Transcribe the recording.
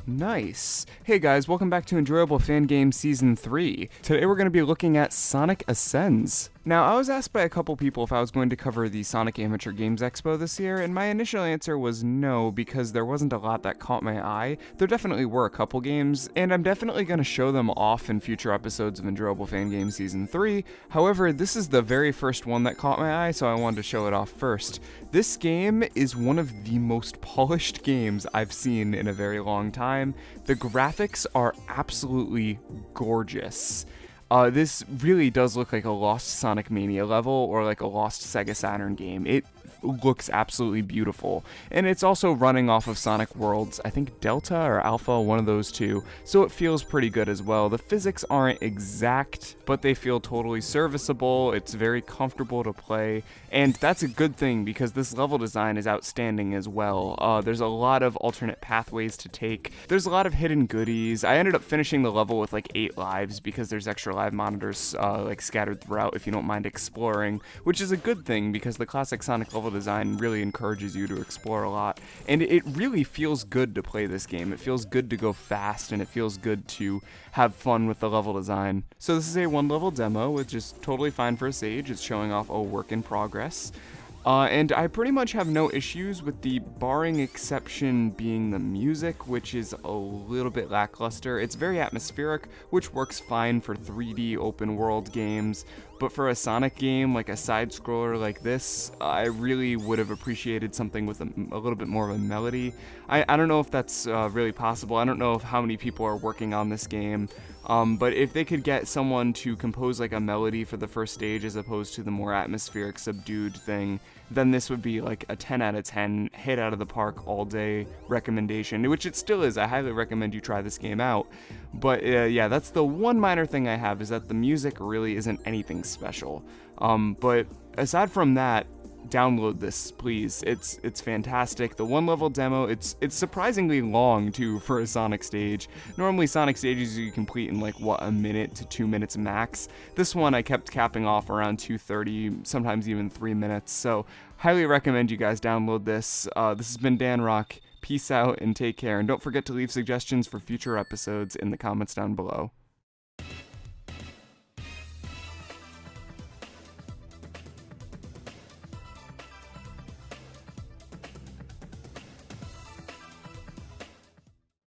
Nice. Hey guys, welcome back to Enjoyable Fan Games Season 3. Today we're going to be looking at Sonic Ascends. Now, I was asked by a couple people if I was going to cover the Sonic Amateur Games Expo this year, and my initial answer was no, because there wasn't a lot that caught my eye. There definitely were a couple games, and I'm definitely going to show them off in future episodes of Enjoyable Fan Games Season 3. However, this is the very first one that caught my eye, so I wanted to show it off first. This game is one of the most polished games I've seen in a very long time. The graphics are absolutely gorgeous. This really does look like a Lost Sonic Mania level or like a Lost Sega Saturn game. It looks absolutely beautiful. And it's also running off of Sonic Worlds, I think Delta or Alpha, one of those two, so it feels pretty good as well. The physics aren't exact, but they feel totally serviceable. It's very comfortable to play, and that's a good thing because this level design is outstanding as well. There's a lot of alternate pathways to take. There's a lot of hidden goodies. I ended up finishing the level with like 8 lives because there's extra live monitors like scattered throughout if you don't mind exploring, which is a good thing because the classic Sonic level design really encourages you to explore a lot, and it really feels good to play this game. It feels good to go fast, and it feels good to have fun with the level design. So this is a 1-level demo, which is totally fine for a stage. It's showing off a work in progress. And I pretty much have no issues with the barring exception being the music, which is a little bit lackluster. It's very atmospheric, which works fine for 3D open world games, but for a Sonic game, like a side-scroller like this, I really would have appreciated something with a little bit more of a melody. I don't know if that's really possible. I don't know how many people are working on this game, but if they could get someone to compose like a melody for the first stage as opposed to the more atmospheric, subdued thing, then this would be like a 10 out of 10, hit out of the park all day recommendation, which it still is. I highly recommend you try this game out. But yeah, that's the one minor thing I have, is that the music really isn't anything special. But aside from that, download this, please. It's fantastic. The 1-level demo, it's surprisingly long too for a Sonic stage. Normally Sonic stages you complete in like what, a minute to 2 minutes max. This one I kept capping off around 2:30, sometimes even 3 minutes. So highly recommend you guys download this. This has been DanRock. Peace out and take care, and don't forget to leave suggestions for future episodes in the comments down below.